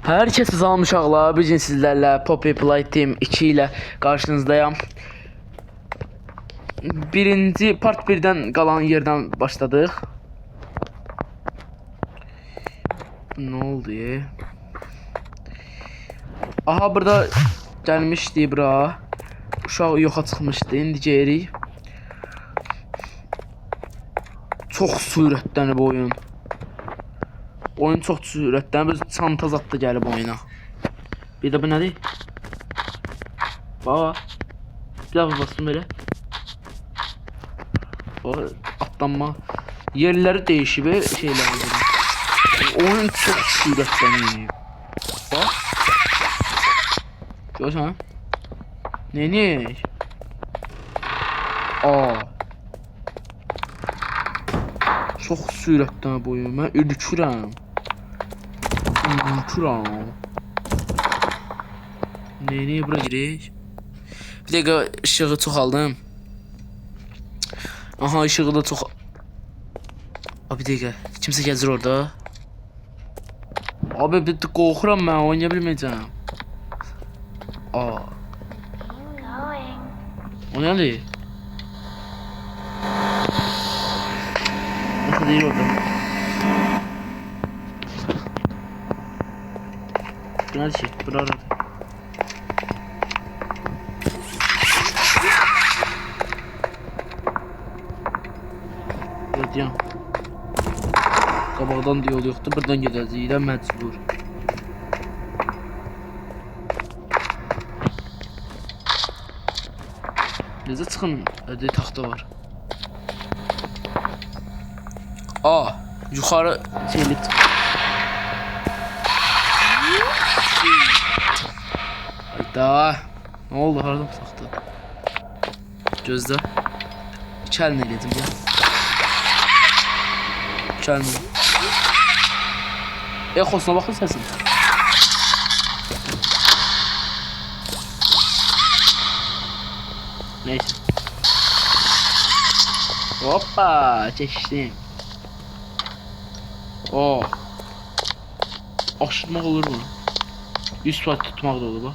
Herkese salam uşaqlar. Bu gün sizlərlə Poppy Playtime 2 ilə qarşınızdayam. Birinci part 1-dən qalan yerdən başladıq. Ne oldu ya? Aha, burada gəlmişdi bura. Uşaq yoxa çıxmışdı. İndi gəlirik. Çox sürətlənib oyun. Oyun çox sürətlənib. Çanta zad da gəlib oyuna. Bir də bu nədir? Bax. Bir daha basın belə. Bax, atlanma. Yerləri dəyişib şeylər. Oyun çox sürətlənib. Bax. Görsən? Ne? Aa. Çox sürətlənib oyun. Mən ürkürəm. Ne bura girək? Bir dəqiqə ışığı çoxaldım. Aha, ışığı da çox. Abi bir dəqiqə. Kimsə gəzir orada. Abi bir qorxuram mən, oynaya bilməyəcəm. Aa. O nədir? Nasıl değil orada? Bu nədir ki? Bura aradı. Yadıyam. Qabaqdan da yol yoxdur. Buradan gedəcəyik də məcbur. Necə çıxın? Ödə taxta var. Aa, yuxarı şeylik çıxır. Hayda. Ne oldu? Haradan taxta? Gözlə. İki əlinə gedim ya. İki əlinə. Exosuna baxın səsin. Neyse. Hoppa, geçtim. Oh. Aşırtmaq olur mu? 100 saat tutmaq da olur bak.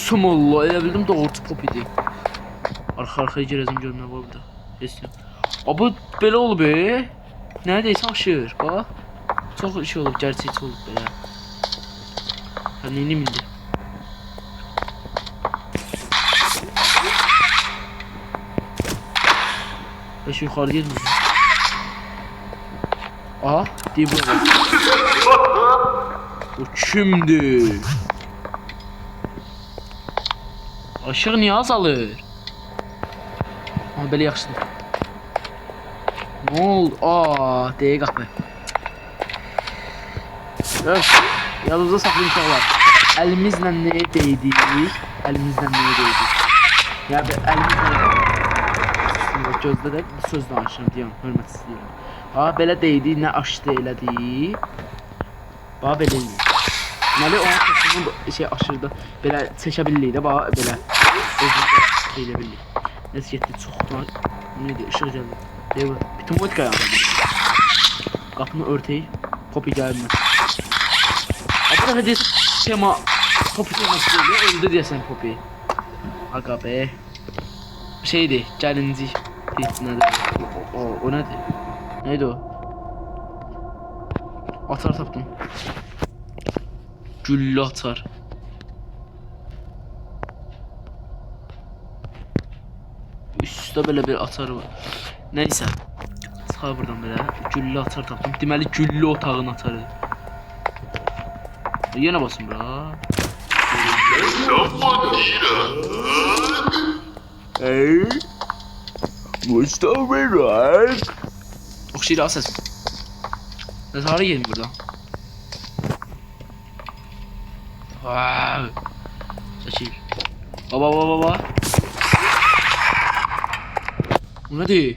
Sumullah, elə bildim doğrucu pop idi. Arxa-arxaya girəcəm görmək var burada. Heç yox. Bu belə olub Nərdəysə aşır, bax. Çox şey olub, gerçəkçi olub belə. Ha, neyini indi? Beş yuxarı gelmir. Aha, deyib bura bak. O kimdir? Aşıq niyə azalır? Ama belə yaxşıdır. Ne oldu? Aa, deyə qapı. Evet, yanımıza saxlayın uşaqlar. Əlimizlə nəyə değdik? Əlimizlə nəyə değdik? Ya əlimizlə gözlə də söz danışıram deyəm, hörmətsiz deyirəm. Ha, belə değdik, nə açdı elədi. Bax belə idi. Deməli onun səsini şey aşırdı. Belə çəkə bilirik də, bax belə. Özümüzə şey edə bilirik. Nəsə getdi çoxdan. Nədir? Işıq gəldi. Deyək, bütün motka yandı. Qapını örtək. Poppy gəlmir. Burada hadi tema Poppy teması geliyor. Öldü diyorsan Poppy. Aga be. Şeydi, gəlinci. O nədir? Neydi o? Atar tapdım. Güllü atar. Üstdə belə bir atar var. Neyse. Çıxar buradan belə. Güllü atar tapdım. Deməli güllü otağın atarı. Yine basın bura. Hey. Mustafa Bey. Oxşayır ha səs. Nəsə hara gelin burada? Wow. Çəkil. Baba. Bu nədir?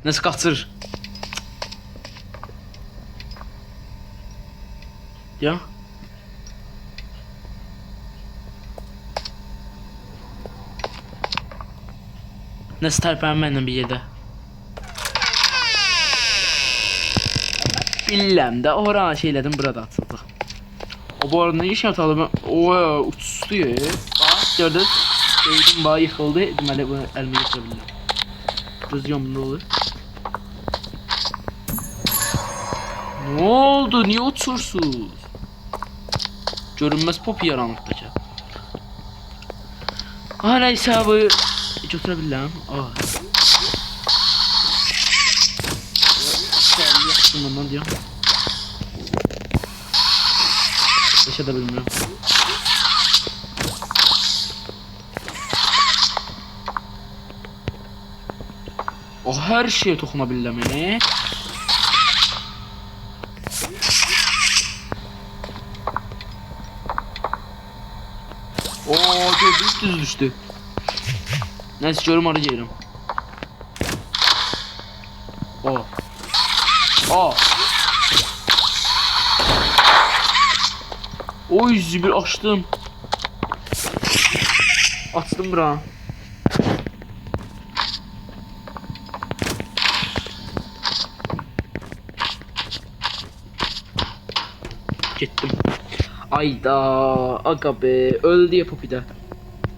Nəsə qaçır. Ya. Nəsə tərpənmə mənlə bir yerdə. Biləm də, oranı şey elədim, burada açıldı. O bu arada ne iş atalım? Ooo uçuşdu ya. Bak gördünüz. Deydim bağı yıkıldı. Deməli bunu elime getirebilirim. Düzgün bunda olur. Ne oldu? Niye uçursuz? Görünmez pop yaranlıqdakı. Ah neyse abi. Götürebilirim. Ah. Yaptım bundan diyorum. Yaşa da bilmiyorum. O her şeye dokunabilirim yani. Ooo düz düştü. Neyse görüm arı gelirim. O. O. Oy zibir açtım. Açtım bura. Gittim. Ayda aga be öldü ya Poppy'de.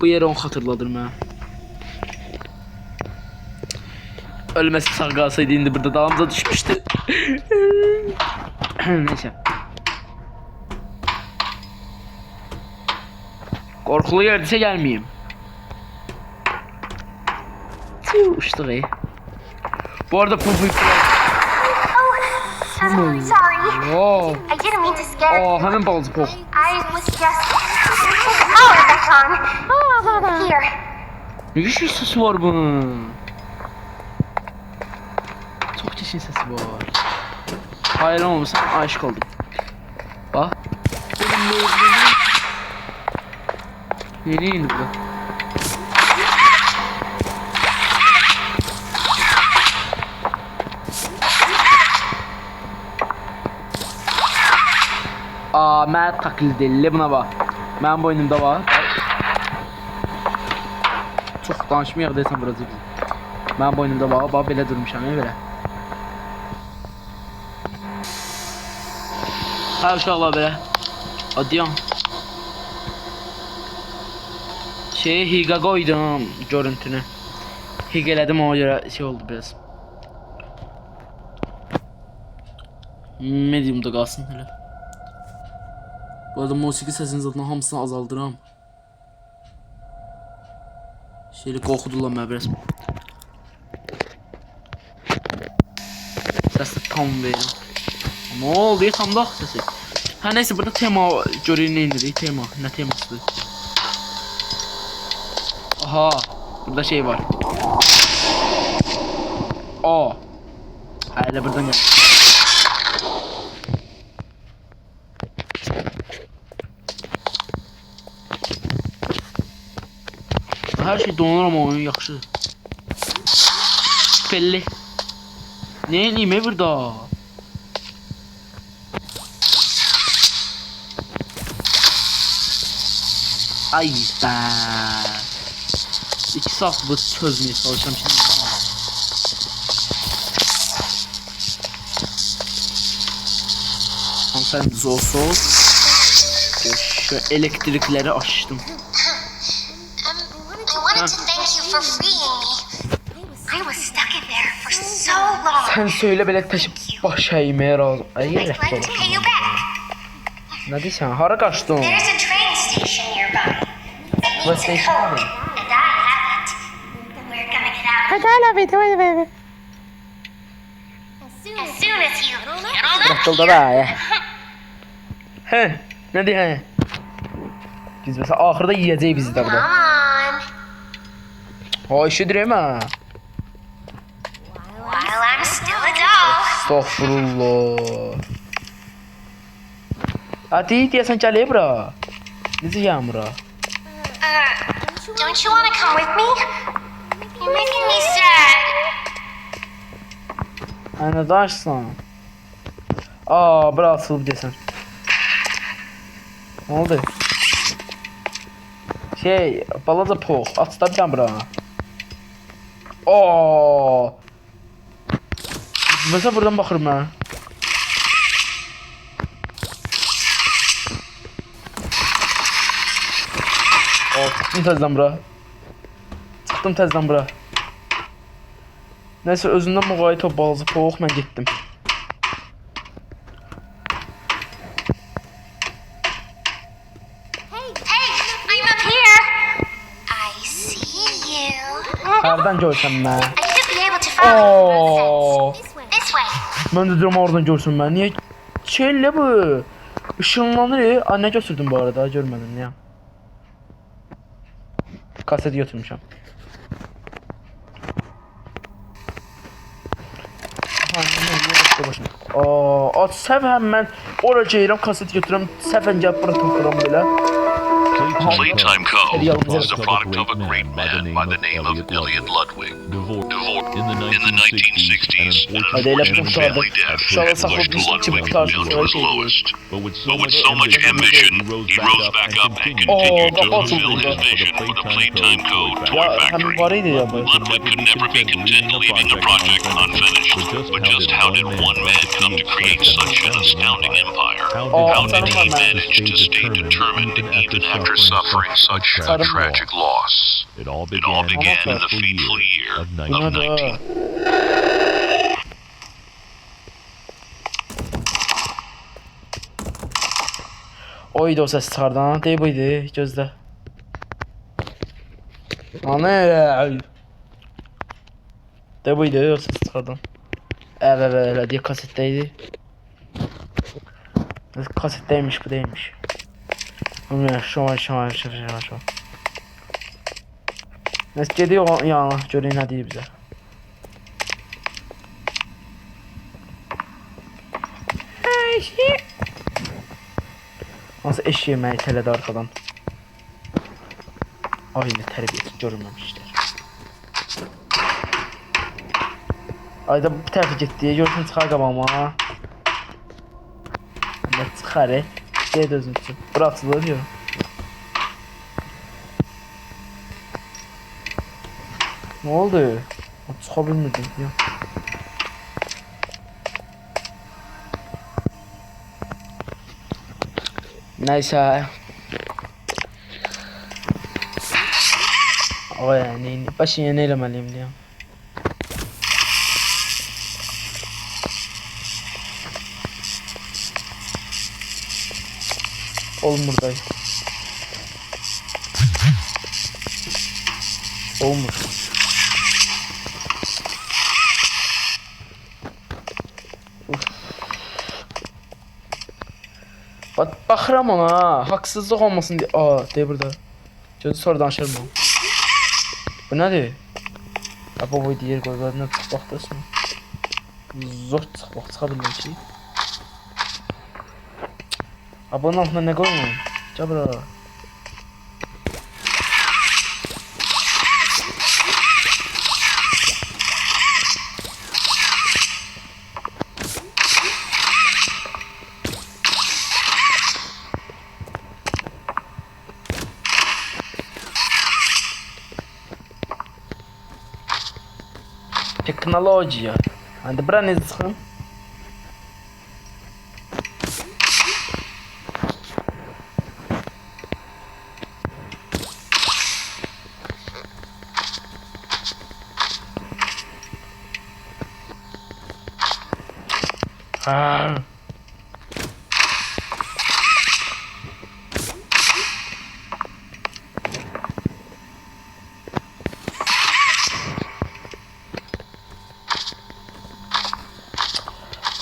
Bu yeri onu hatırladım ha. Ölmesi sağ kalsaydı indi burada dağımıza düşmüştü. Neyse. Korkulu yerdiyse gelmeyeyim. Uçtuk iyi. Bu arada Poppy Sorry. wow. I didn't mean to scare you. Hemen baldı Pop. I was just... Oh, back on. Here. Ne güçlü sesi var bunun. Çok çeşin sesi var. Hayran olmasam aşık oldum. Bak. Nereye indi bu? Aa, mən taklit elli buna bax. Mənim boynumda var. Çox danışmayaq deyəsən burası bizim. Mənim boynumda var. Bax belə durmuşam ya belə. Hə uşaqlar belə. Adiyan. Higa koydum görüntünü. Higa elədim ona görə şey oldu biraz. Medium'da qalsın hələ. Bu arada musiqi səsinin zaten hamısını azaldıram. Şeyli qorxudular mənə biraz. Səsi tam verin. Ne oldu ya tam da səsi. Hə neyse burada tema görün nə indirik tema. Nə temasıdır? Aha burada şey var. Aa. Hələ buradan gəl. Her şey donur ama oyun yaxşı. Belli. Ne neyime burada? Ay be. 2 saat bu çözmeye çalışacağım şimdi. Hanımefendi zor. Şu elektrikleri açtım. I wanted to thank you for freeing me. I was stuck in there for so long. Sen söyle böyle taşıp baş eğmeye razı. Ay I'd yere like to pay you back. ne diyorsun? Hara kaçtın? There's a train station nearby. It What needs a station? code, and I have it. We're gonna get out of Hadi hala be. here as soon as you get on up Bırakıldı here. be. He, ne diyor he? Biz mesela ahırda yiyeceğiz bizi de Come burada. on. Ha işi direyim ha. While I'm still a doll. Estağfurullah. Hadi diyorsan gel bura. Ne diyeceğim bura? Don't you want to come with me? You're making me sad. Ana daşsan. Aa bura atılıp desen. Ne oldu? Şey balaca pox. Atla bir tane bura. Aa! Mesela buradan baxıram mən. Çıxdım təzədən bura. Çıxdım təzədən bura. Nəysə özündən müğayət ol balaca poğuq, mən getdim. Hey, I'm up here. I see you. Hərdən görsən mən. I should be able to follow you. Oo! This way. Mən də deyirəm oradan görsün mən. Niyə şeylə bu? Işınlanır. Ay nə götürdün bu arada? Görmədim niyə. Kaset götürmüşəm. Aa, səhvən mən ora gəlirəm, kaset götürürəm, səhvən gəlib bura toxuram belə. Playtime Co. Serialımız is the product of a great man by the name of Elliot Ludwig. Divorced in the 1960s, an Hadi elə unfortunate kurtardı. family death Uşağı pushed saxladı, Ludwig kurtardı. down to his lowest. But with But with so much ambition, he rose back up and continued to Oh, fulfill his vision for the Playtime Co. toy Ya hem factory. var idi ya bu. Ludwig could never be content leaving the project unfinished. But just how did one man come to create such an astounding empire? How did he manage to stay determined even after suffering such a tragic loss? It all It all began in the fateful year of 19... O idi o səs çıxardı ha. Dey bu idi. Gözlə. Ana. Dey bu idi o səs çıxardı. Elə deyə kasetdə idi. Kasetdəymiş bu değilmiş. Şu var. Neyse gediyor yana göreyim nə deyir bizə. Nasıl eşeği məni itələdi arxadan. Aynı tərbiyəsi görünməmişdir. Ayda bu tərəfə getdi. Görürsən çıxar qabağıma. Nə çıxar Qeyd özün üçün. Bura açılır ya. Ne oldu? Çıxa bilmirdim ya. Neyse. O yani başın yeni eləməliyim diyorum. Olmur dayı. Olmur. Baxıram ona, haqsızlıq olmasın deyə. Deyə burada. Gözü sonra danışırım bu. Bu nədir? Bu deyir qoylarına baxdırsın. Zor çıxa bilməm ki. Bunun altına nə qoymayım? Gəl bura. Teknolojiya. Hadi bura necə çıxım?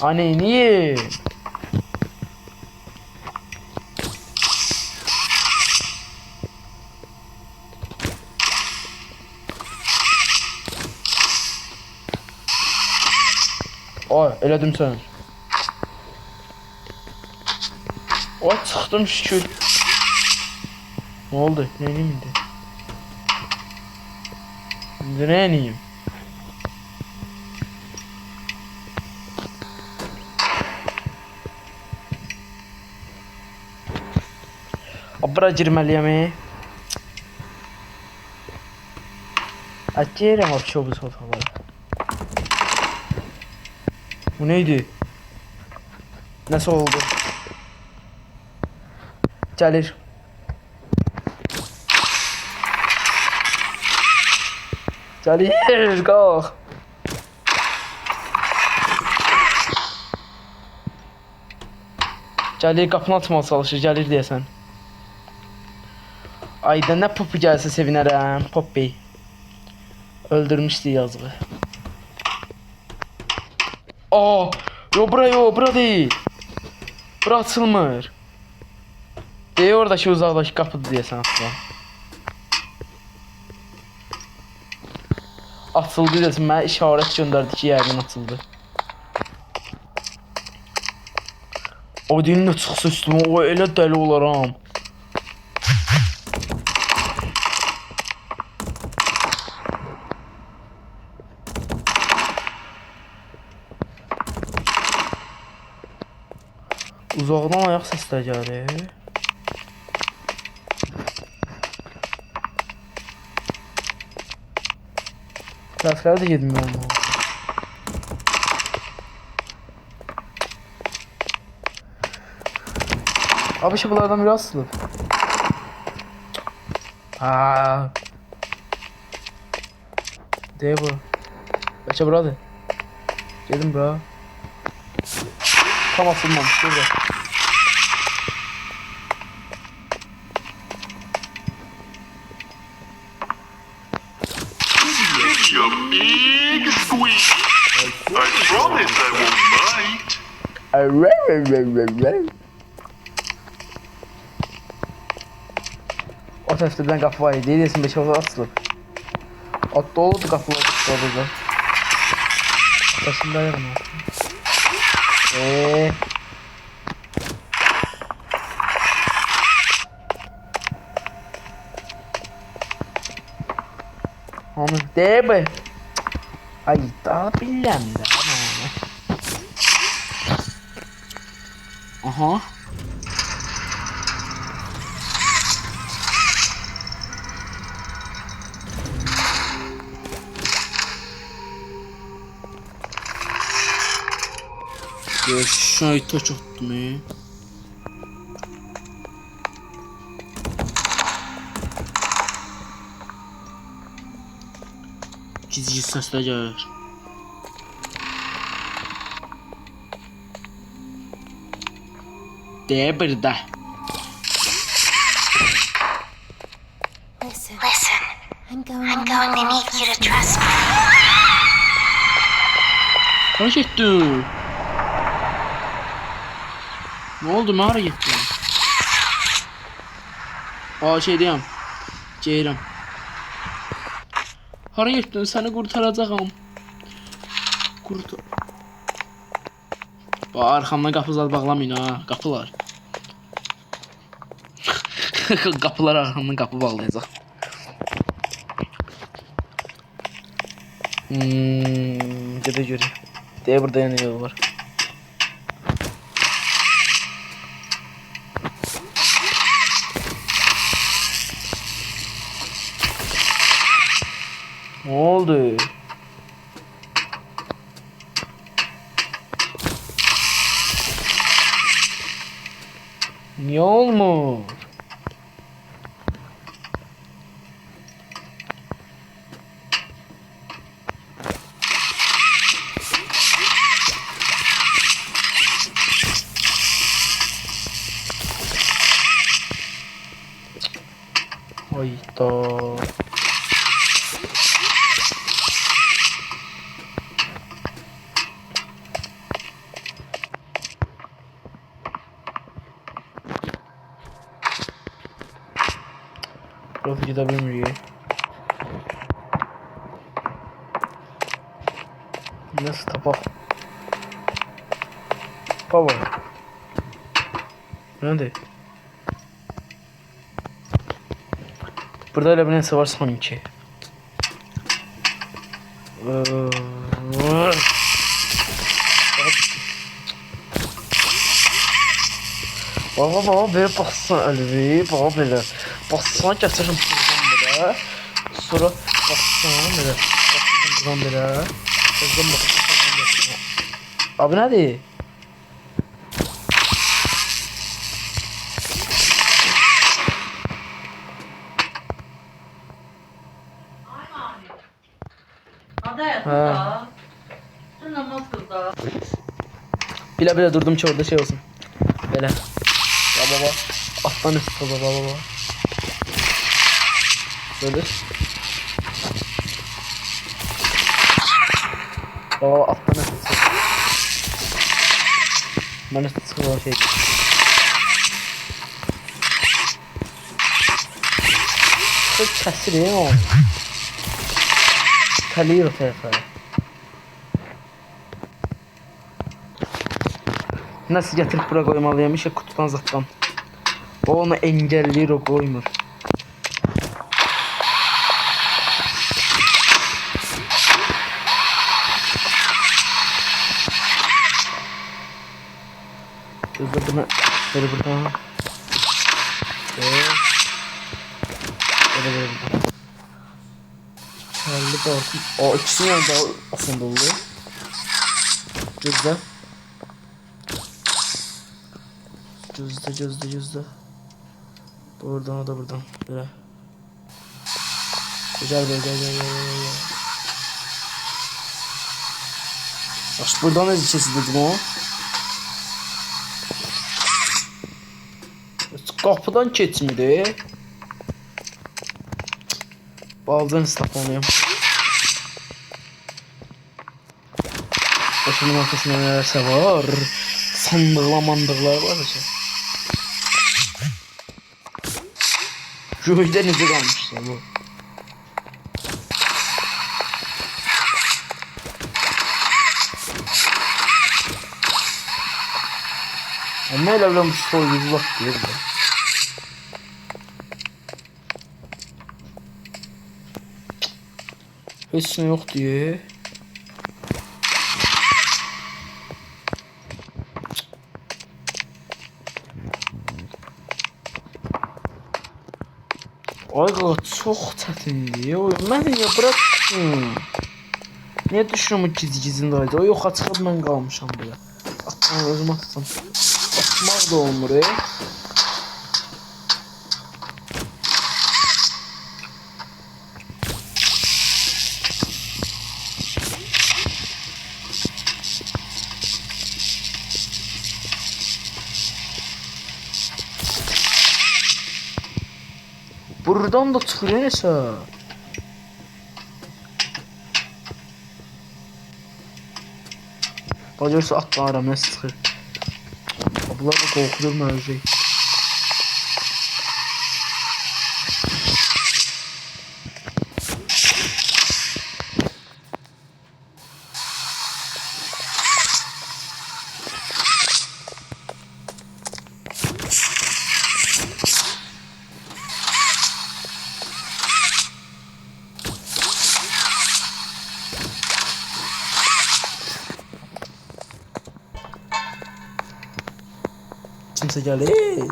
Anne niye? Elədim sən. Çıxdım şükür. Ne oldu? Neyim indi? İndi neyim? Bura girməliyəm. Açıyorum вообще bu sofaları. Bu neydi? Nasıl oldu? Gelir. Gelir kalk. Gelir qapını açmağa çalışır, gəlir deyəsən. Ayda nə Poppy gəlsə sevinərəm, Poppy. Öldürmüşdü yazığı. Aa, yo, bura değil. Bura açılmır. Oradakı uzaqdakı qapıdır deyəsən asla. Açıldı deyəsən, mənə işarət göndərdi ki, yəqin açıldı. O dilinlə çıxsa üstümə, o elə dəli olaram. Uzaqdan ayaq səslər gəlir. Tərəflərə də gedmiyorum. Abi şu bunlardan biri asılıb. Haa. De bu. Bəlkə buradır. Gedim bura. Tam asılmamış burada. It's a big squeak. I promise I won't bite. O tərəfdə bir dənə qapı var idi. Deyilsin 5 orada açılıb. At doludur qapılar orada. Atasında ayırım. Onu de be. Ay daha bilmem de. Aha. Şayta çattı mı? Çizici sesler gelir. De burada. Listen, I'm going to need you to trust me. Kaç etti? Ne oldu? Mağara gitti. Aa şey diyeyim. Ceyran. Hara gittin? Seni kurtaracağım. Arkamdan kapı zat bağlamayın ha. Kapılar. Kapılar arkamdan kapı bağlayacaq. Gədə görək. Deyə burada yenə yol var. Ne oldu? Niye olmuyor? Hayda. Burası gidebilmiyor. Nasıl tapak? Baba. Nerede? Burada öyle bir neyse var sanki. Baba böyle bassana Elvi. Baba böyle. Bassana getirin buradan böyle. Sonra Baksana böyle. Baksana böyle. Kızım baksana. Abi nerede? Ha. Bile durdum ki orada şey olsun. Böyle. Ya baba. Atlan üstü baba. Böyle. Baba atlan üstü. Ben üstü sıkılan şey. Çok kəsir ya o. Kalıyor tarafa. Nasıl getirip bura koymalıyım işe kutudan zattan. O onu engelliyor o koymur. Gözde bunu böyle buradan. Böyle buradan. Geldi bakın. O ikisini yanında aslında oluyor. Gözde. Gözde. Buradan o da buradan. Böyle. Güzel. Baş buradan ne diyeceğiz dedim o. Kapıdan geçmedi. Baldan ıslaklanıyorum. Başımın arkasında nelerse var. Sandıklar var işte. Köyde nece kalmış ya bu. Ama öyle bir soyucu bak diyor da. Hiç yok diyor. Ayqa çox çətindir. O mən niyə buraxdım? Niyə düşürəm o gizgizin daydı? O yox açıb mən qalmışam belə. Atma özüm atsam. Atmaq da olmur. Buradan da çıxır nəsə. Bacırsa atlarım nəsə çıxır. Bunlar da qorxudur mövzey. Kimse gelir.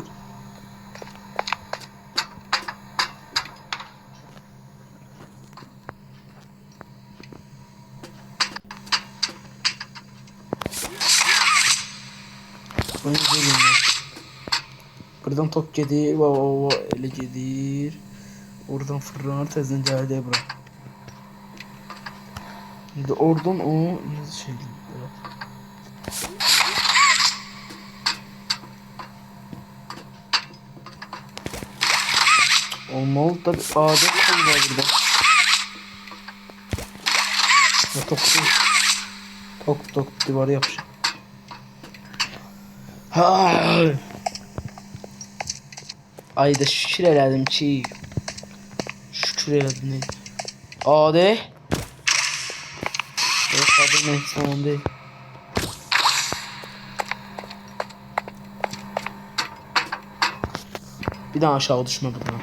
Buradan top gelir, ele gelir. Oradan fırlanır, tezden geldi bura. Şimdi oradan o şey böyle. Olmalı da bir adet var burada. Ya tok duvarı yapışır. Ay da şükür elədim ki. Şükür elədim neydi? Ade. Yok adı ne? Tamam değil. Bir daha aşağı düşme buradan.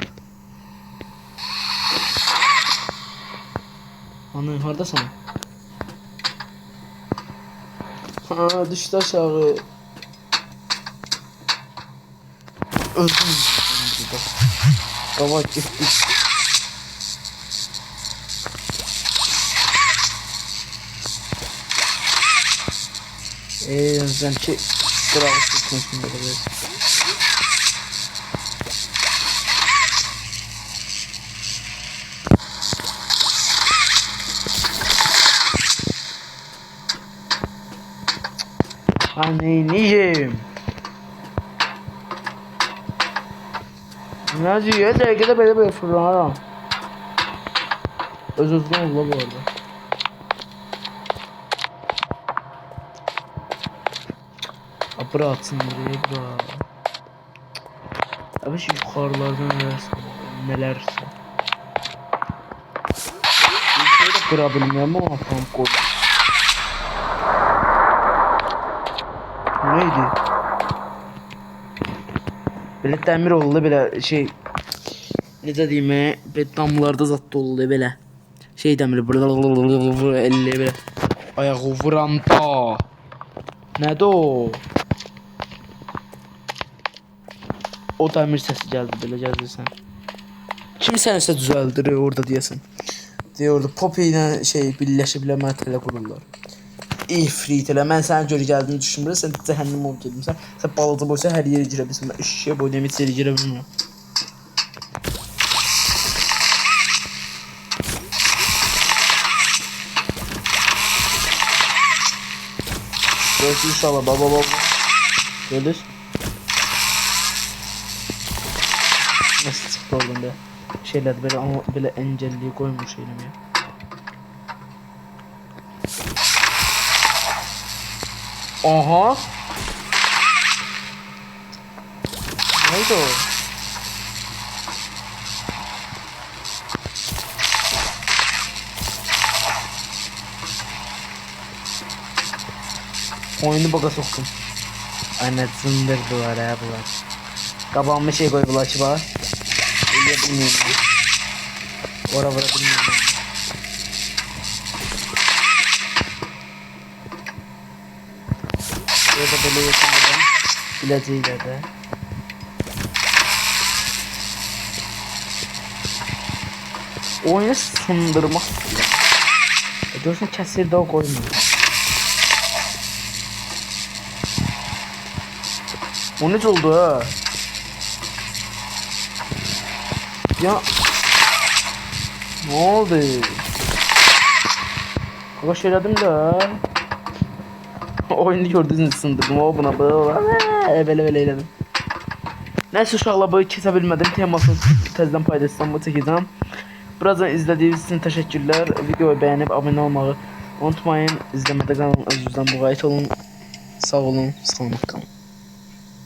Anne haradasın? Ha düştü aşağı. Öldüm. Kavak gitti. Yazıyorum ki kral tutmasın böyle. Anneyim. Ne diyor? Dergide böyle fırlara. Özür dilerim bu arada. Bıra atsın buraya bıra. Abi şu yukarılardan nelerse. Bir şey de bıra bilmiyorum ama tam koy. Neydi? Böyle təmir oldu belə şey. Necə deyim, belə damlarda zat oldu belə. Şey dəmir elle belə. Ayağı vuranda. Nədir o? O dəmir səsi gəldi belə gəlirsən. Kim sənəsə düzəldir orada deyəsən. Deyə orada Poppy ilə şey birləşiblər mənə qururlar. İfrit elə mən sənə görə gəldiyini düşünmürəm. Sən cəhənnəm olub gedimsən. Sən balaca boysa hər yerə girə bilirsən. Mən eşşəyə boyda heç yerə girə bilmirəm. Görürsün inşallah baba. Görür. Nasıl çıktı oradan be? Şeyler böyle ama böyle engelliği koymuş elime. Aha. Neydi o? Oyunu baka soktum. Anasındır duvar ha bular. Kabağıma şey koy bulaşı var. Öyle bilmiyorum. Ora bilmiyorum. Burada böyle yakınlardan bileceğiyle de. Oyunu sındırmak istiyor. Görürsen kesirde o koymuyor. O ne oldu ha? Ya ne oldu? Kaka söyledim de. Oyunu gördünüz sındırdım o buna böyle eyledim. Neyse uşaqlar boyu kesə bilmədim. Temasını təzədən paylaşsam bu çəkəcəm. Birazdan izlədiyiniz için teşekkürler. Videoyu beğenip abone olmayı unutmayın. İzləmədə qalın. Özünüzdən müğayət olun. Sağ olun. Salamat qalın.